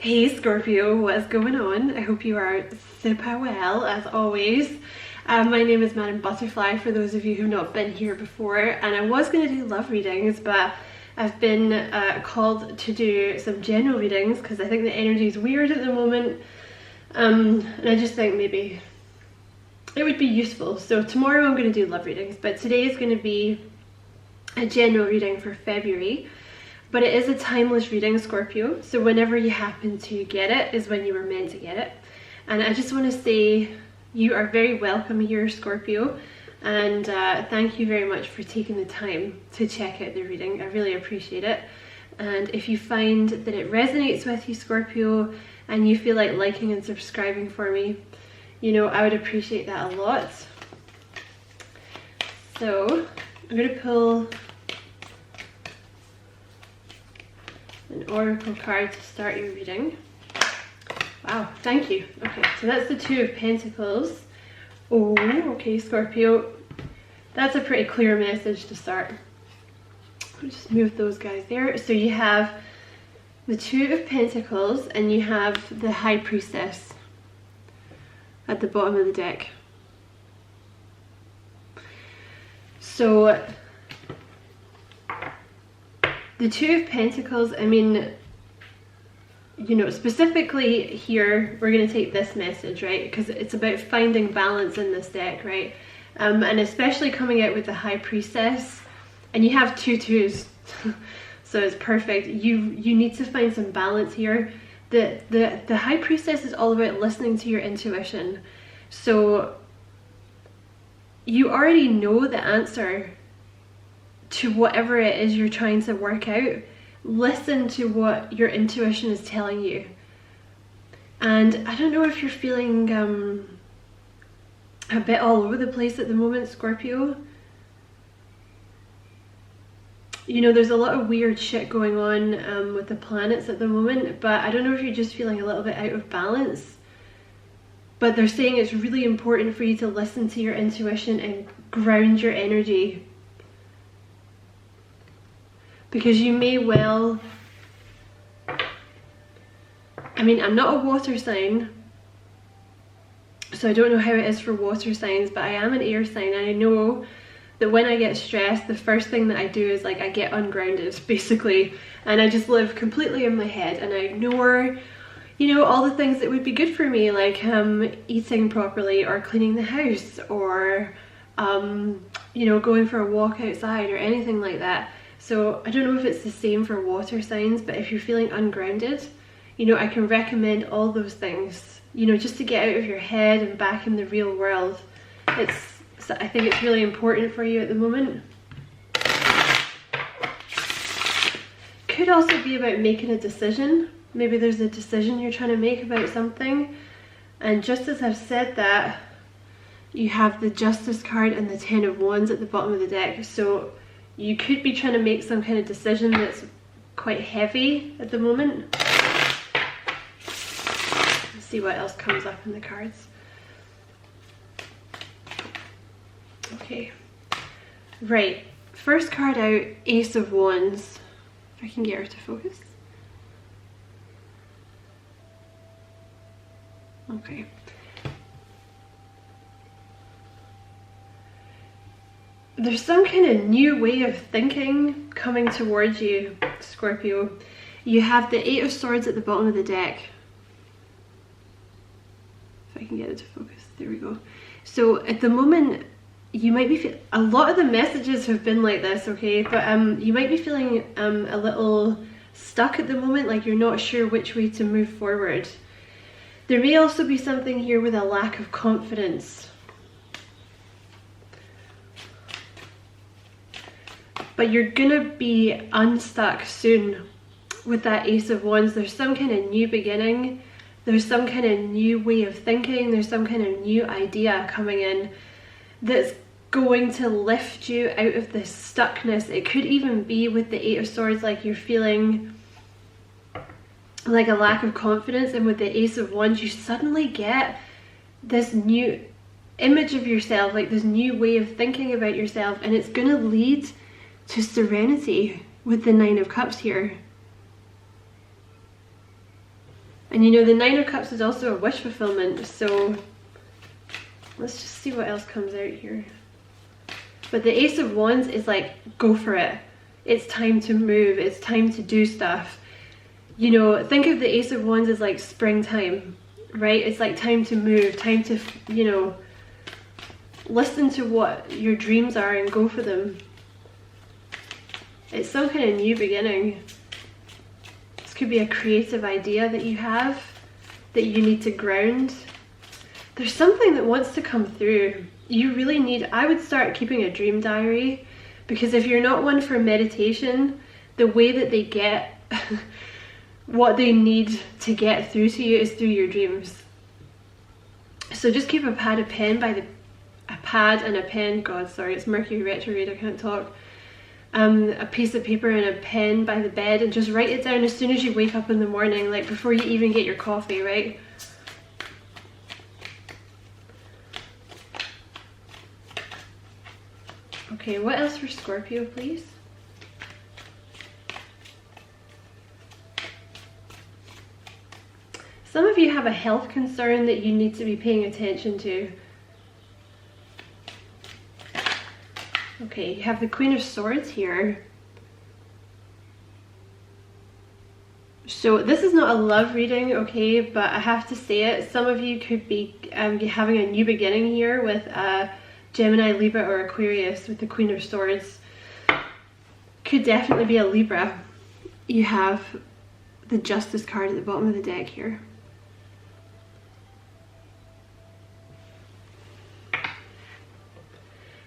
Hey Scorpio, what's going on? I hope you are super well as always. My name is Madam Butterfly for those of you who've not been here before, and I was going to do love readings, but I've been called to do some general readings because I think the energy is weird at the moment, and I just think maybe it would be useful. So tomorrow I'm going to do love readings, but today is going to be a general reading for February. But it is a timeless reading, Scorpio, so whenever you happen to get it is when you were meant to get it. And I just want to say you are very welcome here, Scorpio, and thank you very much for taking the time to check out the reading. I really appreciate it. And if you find that it resonates with you, Scorpio, and you feel like liking and subscribing for me, you know, I would appreciate that a lot. So I'm going to pull an oracle card to start your reading. Wow, thank you. Okay, so that's the Two of Pentacles. Oh, okay, Scorpio. That's a pretty clear message to start. I'll just move those guys there. So you have the Two of Pentacles and you have the High Priestess at the bottom of the deck. So the Two of Pentacles, I mean, you know, specifically here, we're going to take this message, right? Because it's about finding balance in this deck, right? And especially coming out with the High Priestess, and you have two twos, so it's perfect. You need to find some balance here. The High Priestess is all about listening to your intuition. So you already know the answer to whatever it is you're trying to work out. Listen to what your intuition is telling you. And I don't know if you're feeling a bit all over the place at the moment, Scorpio. You know, there's a lot of weird shit going on with the planets at the moment, but I don't know if you're just feeling a little bit out of balance. But they're saying it's really important for you to listen to your intuition and ground your energy. Because you may well, I mean, I'm not a water sign, so I don't know how it is for water signs, but I am an air sign, and I know that when I get stressed, the first thing that I do is like I get ungrounded, basically, and I just live completely in my head, and I ignore, you know, all the things that would be good for me, like eating properly, or cleaning the house, or you know, going for a walk outside, or anything like that. So I don't know if it's the same for water signs, but if you're feeling ungrounded, you know, I can recommend all those things, you know, just to get out of your head and back in the real world. I think it's really important for you at the moment. Could also be about making a decision. Maybe there's a decision you're trying to make about something. And just as I've said that, you have the Justice card and the Ten of Wands at the bottom of the deck. So you could be trying to make some kind of decision that's quite heavy at the moment. Let's see what else comes up in the cards. Okay, right, first card out, Ace of Wands. If I can get her to focus. Okay. There's some kind of new way of thinking coming towards you, Scorpio. You have the Eight of Swords at the bottom of the deck. If I can get it to focus, there we go. So at the moment, you might be a lot of the messages have been like this, okay? But you might be feeling a little stuck at the moment, like you're not sure which way to move forward. There may also be something here with a lack of confidence. But you're gonna be unstuck soon with that Ace of Wands. There's some kind of new beginning. There's some kind of new way of thinking. There's some kind of new idea coming in that's going to lift you out of this stuckness. It could even be with the Eight of Swords, like you're feeling like a lack of confidence, and with the Ace of Wands, you suddenly get this new image of yourself, like this new way of thinking about yourself, and it's gonna lead to serenity with the Nine of Cups here. And you know, the Nine of Cups is also a wish fulfillment, so let's just see what else comes out here. But the Ace of Wands is like, go for it. It's time to move, it's time to do stuff. You know, think of the Ace of Wands as like springtime, right? It's like time to move, time to, you know, listen to what your dreams are and go for them. It's some kind of new beginning. This could be a creative idea that you have that you need to ground. There's something that wants to come through. You really need, I would start keeping a dream diary, because if you're not one for meditation, the way that they get what they need to get through to you is through your dreams. So just keep a pad and a pen, God, sorry, it's Mercury retrograde, I can't talk. A piece of paper and a pen by the bed, and just write it down as soon as you wake up in the morning, like before you even get your coffee, right? Okay, what else for Scorpio, please? Some of you have a health concern that you need to be paying attention to. Okay, you have the Queen of Swords here. So this is not a love reading, okay, but I have to say it. Some of you could be having a new beginning here with Gemini, Libra, or Aquarius with the Queen of Swords. Could definitely be a Libra. You have the Justice card at the bottom of the deck here.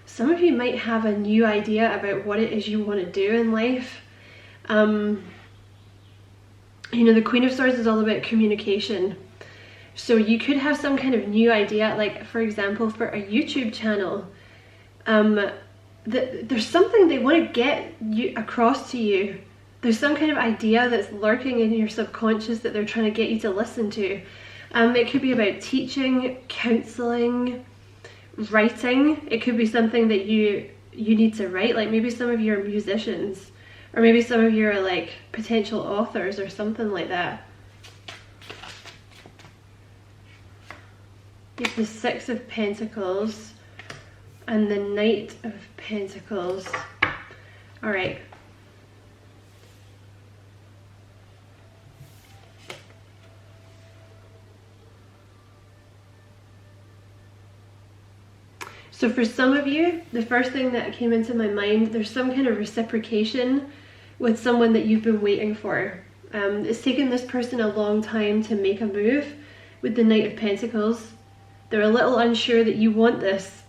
Some of you might have a new idea about what it is you want to do in life. You know, the Queen of Swords is all about communication. So you could have some kind of new idea, like for example, for a YouTube channel. There's something they want to get you across to you. There's some kind of idea that's lurking in your subconscious that they're trying to get you to listen to. It could be about teaching, counseling, writing. It could be something that you need to write, like maybe some of you are musicians, or maybe some of you are like potential authors or something like that. You have the Six of Pentacles and the Knight of Pentacles. All right. So for some of you, the first thing that came into my mind, there's some kind of reciprocation with someone that you've been waiting for. It's taken this person a long time to make a move with the Knight of Pentacles. They're a little unsure that you want this.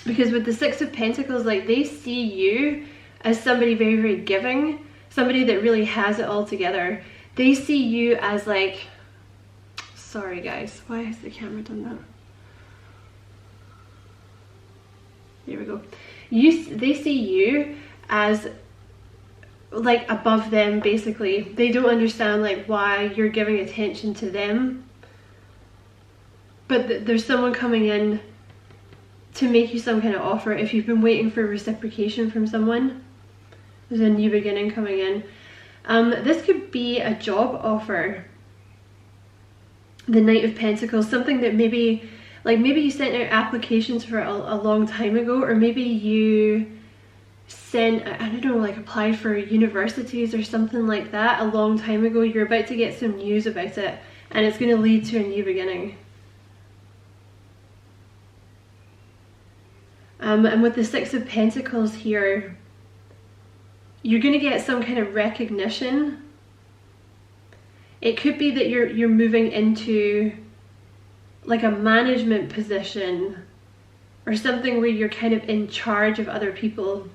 Because with the Six of Pentacles, like, they see you as somebody very, very giving, somebody that really has it all together. They see you as like, sorry guys, why has the camera done that? There we go. They see you as like above them, basically. They don't understand like why you're giving attention to them. But there's someone coming in to make you some kind of offer. If you've been waiting for reciprocation from someone, there's a new beginning coming in. This could be a job offer. The Knight of Pentacles, something that maybe you sent out applications for a long time ago, or maybe you sent, I don't know, like applied for universities or something like that a long time ago. You're about to get some news about it, and it's going to lead to a new beginning. And with the Six of Pentacles here, you're going to get some kind of recognition. It could be that you're moving into like a management position or something where you're kind of in charge of other people.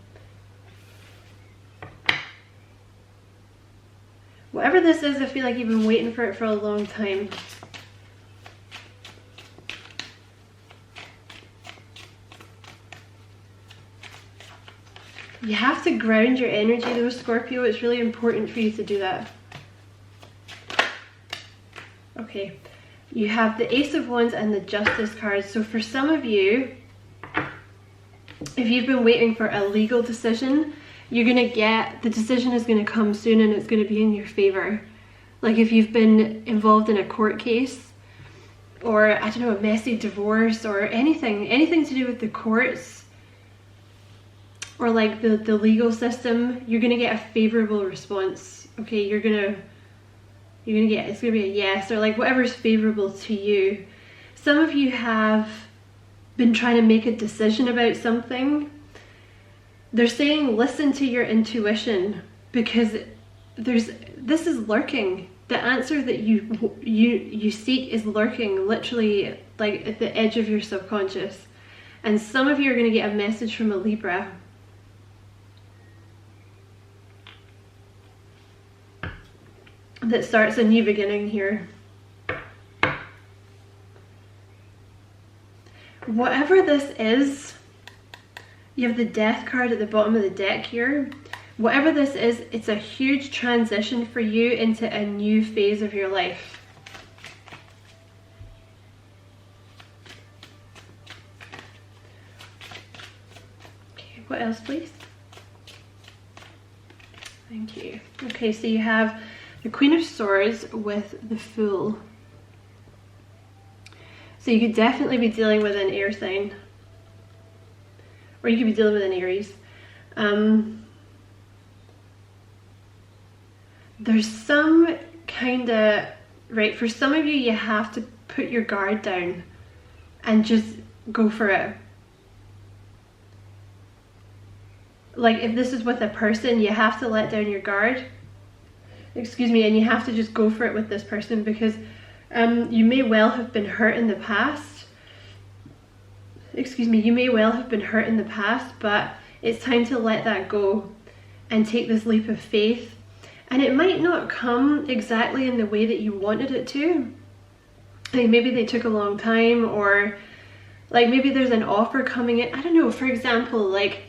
Whatever this is, I feel like you've been waiting for it for a long time. You have to ground your energy though, Scorpio. It's really important for you to do that. Okay. You have the Ace of Wands and the Justice cards. So for some of you, if you've been waiting for a legal decision, you're going to get, the decision is going to come soon and it's going to be in your favor. Like if you've been involved in a court case, or I don't know, a messy divorce, or anything to do with the courts, or like the legal system, you're gonna get a favorable response. Okay, you're gonna get, it's gonna be a yes, or like whatever's favorable to you. Some of you have been trying to make a decision about something. They're saying listen to your intuition, because this is lurking. The answer that you seek is lurking, literally like at the edge of your subconscious. And some of you are going to get a message from a Libra. That starts a new beginning here. Whatever this is, you have the Death card at the bottom of the deck here. Whatever this is, it's a huge transition for you into a new phase of your life. Okay, what else, please? Thank you. Okay, so you have the Queen of Swords with the Fool. So you could definitely be dealing with an air sign. Or you could be dealing with an Aries. There's some kind of, right, for some of you, you have to put your guard down and just go for it. Like if this is with a person, you have to let down your guard. Excuse me, and you have to just go for it with this person, because you may well have been hurt in the past. Excuse me, you may well have been hurt in the past, but it's time to let that go and take this leap of faith. And it might not come exactly in the way that you wanted it to. Like maybe they took a long time, or like maybe there's an offer coming in. I don't know, for example, like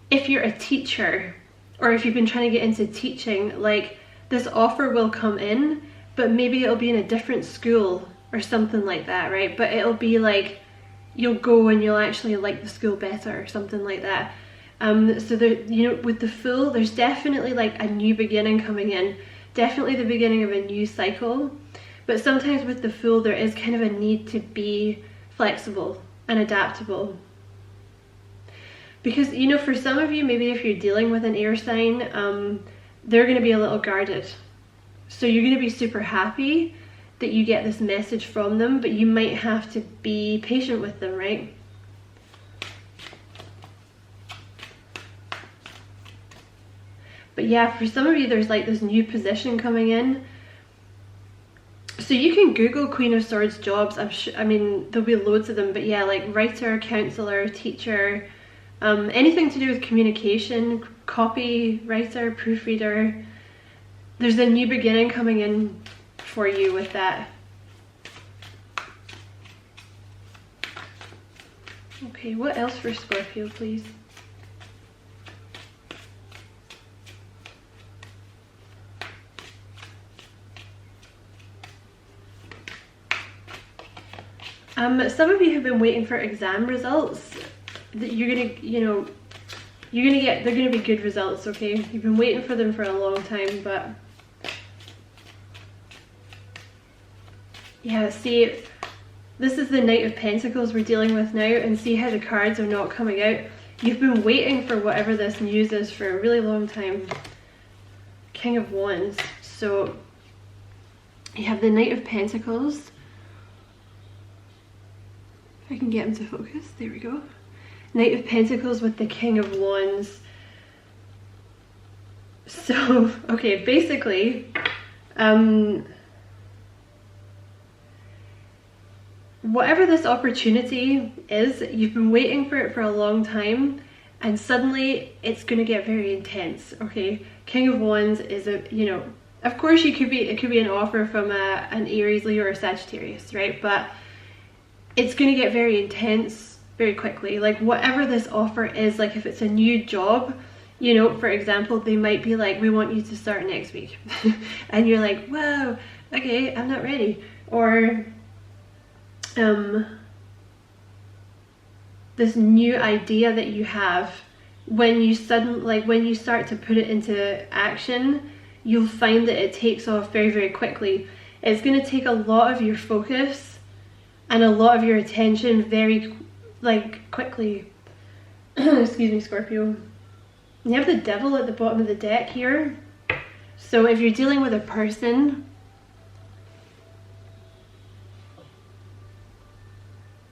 if you're a teacher, or if you've been trying to get into teaching, like this offer will come in, but maybe it'll be in a different school or something like that, right? But it'll be like you'll go and you'll actually like the school better or something like that. So there, you know, with the Fool, there's definitely like a new beginning coming in, definitely the beginning of a new cycle. But sometimes with the Fool, there is kind of a need to be flexible and adaptable. Because, you know, for some of you, maybe if you're dealing with an air sign, they're going to be a little guarded. So you're going to be super happy that you get this message from them, but you might have to be patient with them, right? But yeah, for some of you, there's like this new position coming in. So you can Google Queen of Swords jobs. I mean, there'll be loads of them, but yeah, like writer, counselor, teacher, anything to do with communication, copywriter, proofreader. There's a new beginning coming in for you with that. Okay, what else for Scorpio, please? Some of you have been waiting for exam results that you're gonna, you know, they're gonna be good results, okay? You've been waiting for them for a long time, but yeah, see, this is the Knight of Pentacles we're dealing with now, and see how the cards are not coming out. You've been waiting for whatever this news is for a really long time. King of Wands. So you have the Knight of Pentacles. I can get him to focus, there we go. Knight of Pentacles with the King of Wands. So, okay, basically, whatever this opportunity is, you've been waiting for it for a long time, and suddenly it's going to get very intense, okay? King of Wands is a, you know, of course it could be an offer from an Aries, Leo, or Sagittarius, right? But it's going to get very intense very quickly. Like whatever this offer is, like if it's a new job, you know, for example, they might be like, we want you to start next week. And you're like, wow, okay, I'm not ready. Or this new idea that you have, when you start to put it into action, you'll find that it takes off very, very quickly. It's going to take a lot of your focus and a lot of your attention very, quickly. Excuse me, Scorpio. You have the devil at the bottom of the deck here. So if you're dealing with a person,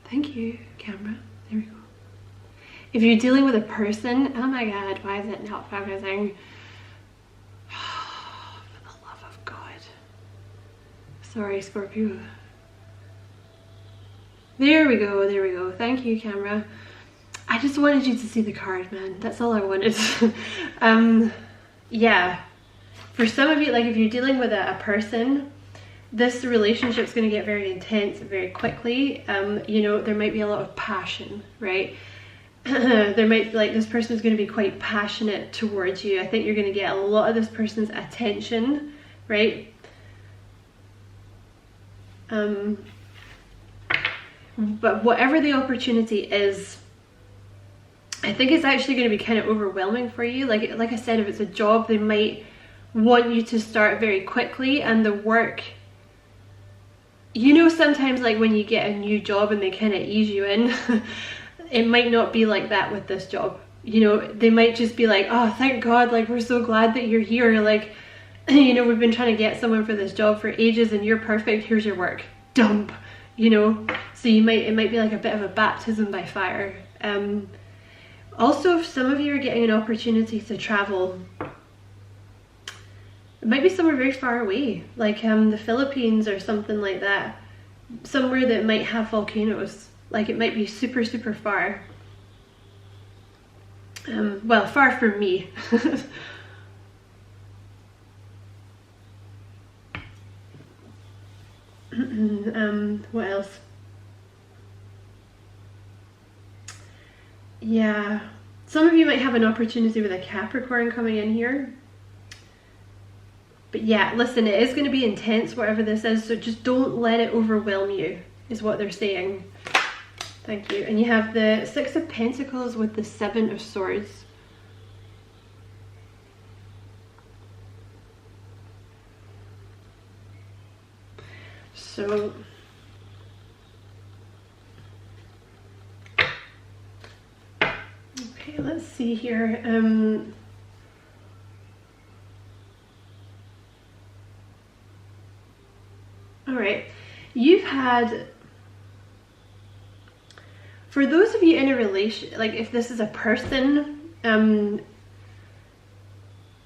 thank you, camera. There we go. If you're dealing with a person, oh my god, why is it not focusing? For the love of God. Sorry, Scorpio. There we go, there we go. Thank you, camera. I just wanted you to see the card, man. That's all I wanted. Yeah. For some of you, like if you're dealing with a person, this relationship's going to get very intense very quickly. You know, there might be a lot of passion, right? There might be like this person is going to be quite passionate towards you. I think you're going to get a lot of this person's attention, right? But whatever the opportunity is, I think it's actually going to be kind of overwhelming for you. Like I said, if it's a job, they might want you to start very quickly, and the work, you know, sometimes like when you get a new job and they kind of ease you in, it might not be like that with this job. You know, they might just be like, oh, thank God, like we're so glad that you're here. Like, you know, we've been trying to get someone for this job for ages and you're perfect, here's your work. Dump, you know. So it might be like a bit of a baptism by fire. Also, if some of you are getting an opportunity to travel, it might be somewhere very far away, like the Philippines or something like that. Somewhere that might have volcanoes. Like it might be super, super far. Well, far from me. What else? Yeah, some of you might have an opportunity with a Capricorn coming in here. But yeah, listen, it is going to be intense, whatever this is, so just don't let it overwhelm you, is what they're saying. Thank you. And you have the Six of Pentacles with the Seven of Swords. So okay, let's see here. All right, you've had, for those of you in a relation, like if this is a person,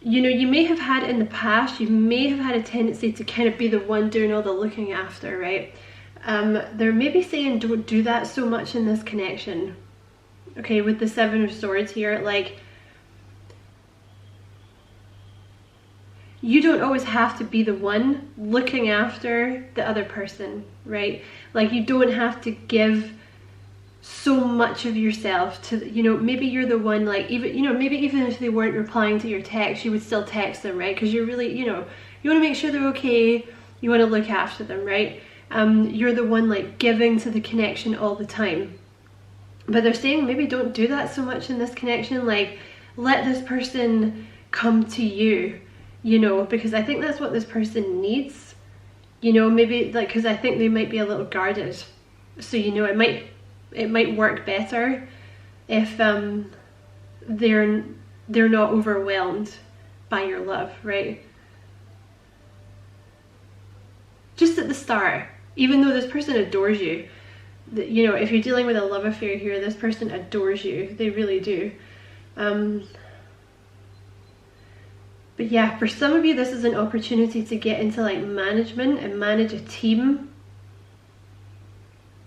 you know, you may have had in the past, you may have had a tendency to kind of be the one doing all the looking after, right? They're maybe saying don't do that so much in this connection. Okay, with the Seven of Swords here, like, you don't always have to be the one looking after the other person, right? Like, you don't have to give so much of yourself to, you know, maybe you're the one, like, even, you know, maybe even if they weren't replying to your text, you would still text them, right? Because you're really, you know, you want to make sure they're okay, you want to look after them, right? You're the one like giving to the connection all the time. But they're saying maybe don't do that so much in this connection, like let this person come to you, you know, because I think that's what this person needs, you know, maybe like, because I think they might be a little guarded, so, you know, it might work better if they're not overwhelmed by your love, right? Just at the start, even though this person adores you, you know, if you're dealing with a love affair here, this person adores you, they really do. But yeah, for some of you, this is an opportunity to get into like management and manage a team.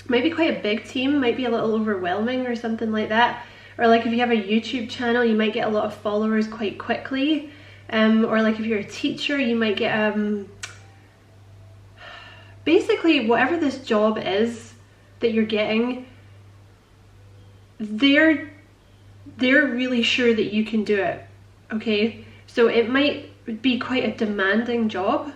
Might be quite a big team, might be a little overwhelming or something like that. Or like if you have a YouTube channel, you might get a lot of followers quite quickly. Or like if you're a teacher, you might get basically whatever this job is that you're getting, they're really sure that you can do it, okay? So it might be quite a demanding job,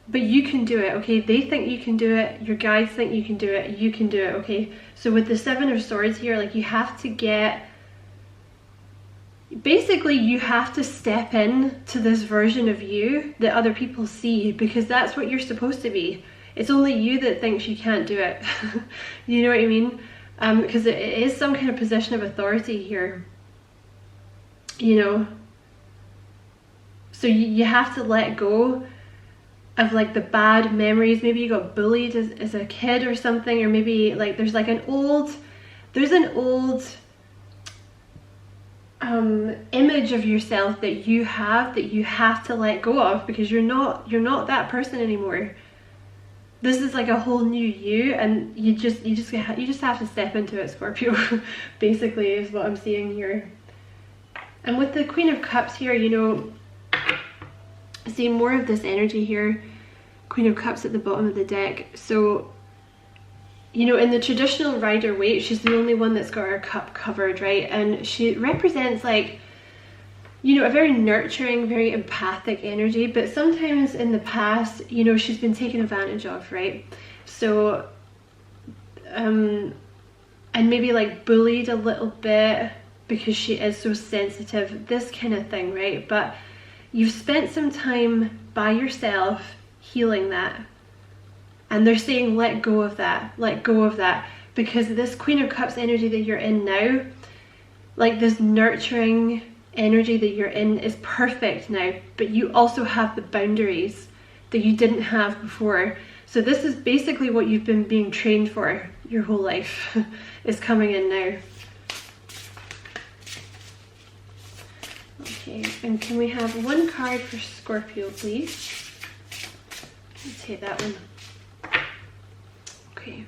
but you can do it, okay? They think you can do it, your guides think you can do it, you can do it, okay? So with the Seven of Swords here, like you have to basically you have to step in to this version of you that other people see, because that's what you're supposed to be. It's only you that thinks you can't do it. You know what I mean? Because it is some kind of position of authority here, you know. So you have to let go of like the bad memories. Maybe you got bullied as a kid or something, or maybe like there's an old image of yourself that you have to let go of, because you're not that person anymore. This is like a whole new you, and you just have to step into it, Scorpio. Basically is what I'm seeing here. And with the Queen of Cups here, you know, see more of this energy here. Queen of Cups at the bottom of the deck. So, you know, in the traditional Rider-Waite, she's the only one that's got her cup covered, right? And she represents, like, you know, a very nurturing, very empathic energy. But sometimes in the past, you know, she's been taken advantage of, right? So, and maybe like bullied a little bit because she is so sensitive, this kind of thing, right? But you've spent some time by yourself healing that. And they're saying, let go of that, because this Queen of Cups energy that you're in now, like this nurturing energy that you're in, is perfect now, but you also have the boundaries that you didn't have before. So this is basically what you've been being trained for your whole life is coming in now. Okay, and can we have one card for Scorpio, please? Let's take that one. Okay.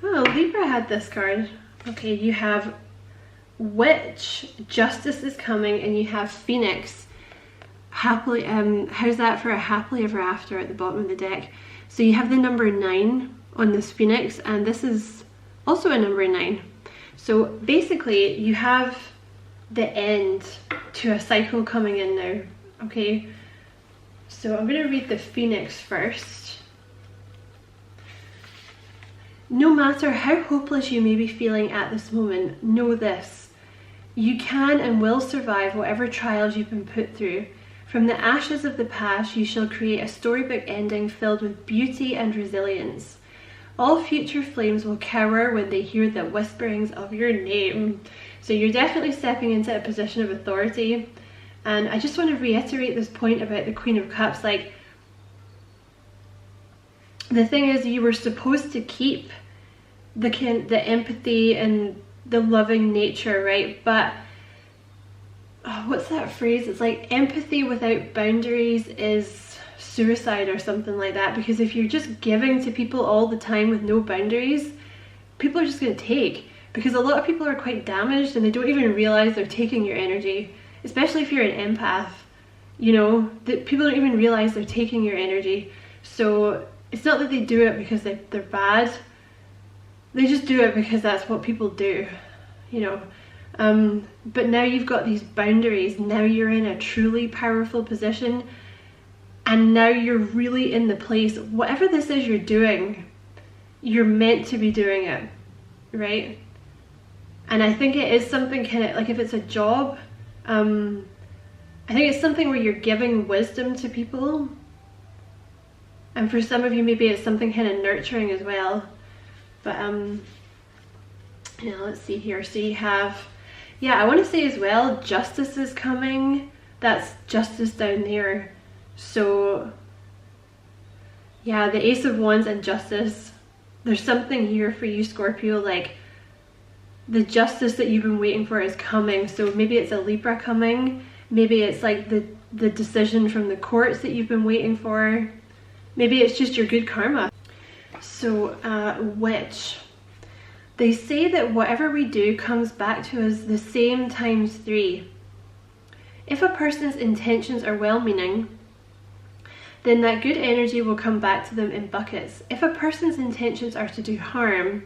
Oh, Libra had this card. Okay, you have Witch, Justice is coming, and you have Phoenix. Happily, how's that for a happily ever after at the bottom of the deck? So you have the number 9 on this Phoenix, and this is also a number 9. So basically, you have the end to a cycle coming in now. Okay, so I'm going to read the Phoenix first. No matter how hopeless you may be feeling at this moment, know this: you can and will survive whatever trials you've been put through. From the ashes of the past, you shall create a storybook ending filled with beauty and resilience. All future flames will cower when they hear the whisperings of your name. So you're definitely stepping into a position of authority. And I just want to reiterate this point about the Queen of Cups. Like, the thing is, you were supposed to keep the empathy and the loving nature, right? But what's that phrase? It's like empathy without boundaries is suicide or something like that. Because if you're just giving to people all the time with no boundaries, people are just going to take. Because a lot of people are quite damaged and they don't even realize they're taking your energy. Especially if you're an empath, you know, that people don't even realize they're taking your energy. So it's not that they do it because they're bad. They just do it because that's what people do, you know. But now you've got these boundaries. Now you're in a truly powerful position. And now you're really in the place, whatever this is you're doing, you're meant to be doing it, right? And I think it is something kind of, like if it's a job, I think it's something where you're giving wisdom to people. And for some of you, maybe it's something kind of nurturing as well. But, yeah, let's see here. So you have, yeah, I want to say as well, Justice is coming. That's Justice down there. So, yeah, the Ace of Wands and Justice. There's something here for you, Scorpio, like the justice that you've been waiting for is coming. So maybe it's a Libra coming. Maybe it's like the decision from the courts that you've been waiting for. Maybe it's just your good karma. So, Witch. They say that whatever we do comes back to us the same times 3. If a person's intentions are well-meaning, then that good energy will come back to them in buckets. If a person's intentions are to do harm,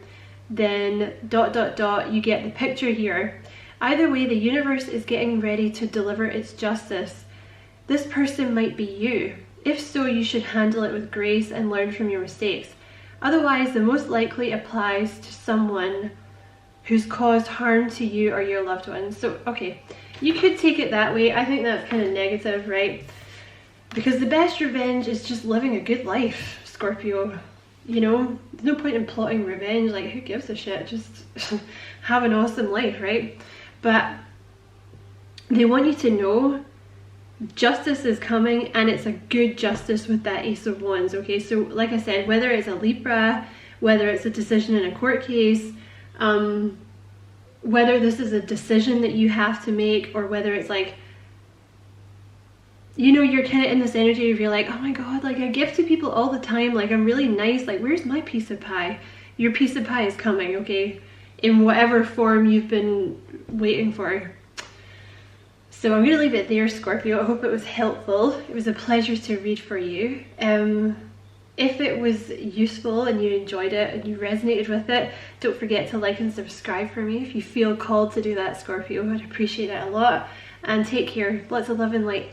then ... you get the picture here. Either way, the universe is getting ready to deliver its justice. This person might be you. If so, you should handle it with grace and learn from your mistakes. Otherwise, the most likely applies to someone who's caused harm to you or your loved ones. So, okay, you could take it that way. I think that's kind of negative, right? Because the best revenge is just living a good life, Scorpio. You know, there's no point in plotting revenge. Like, who gives a shit? Just have an awesome life, right? But they want you to know justice is coming, and it's a good justice with that Ace of Wands, okay? So like I said, whether it's a Libra, whether it's a decision in a court case, whether this is a decision that you have to make, or whether it's like, you know, you're kind of in this energy of, you're like, oh my god, like I give to people all the time, like I'm really nice, like where's my piece of pie? Your piece of pie is coming, okay? In whatever form you've been waiting for. So I'm going to leave it there, Scorpio. I hope it was helpful. It was a pleasure to read for you. If it was useful and you enjoyed it and you resonated with it, don't forget to like and subscribe for me if you feel called to do that, Scorpio. I'd appreciate it a lot. And take care. Lots of love and light.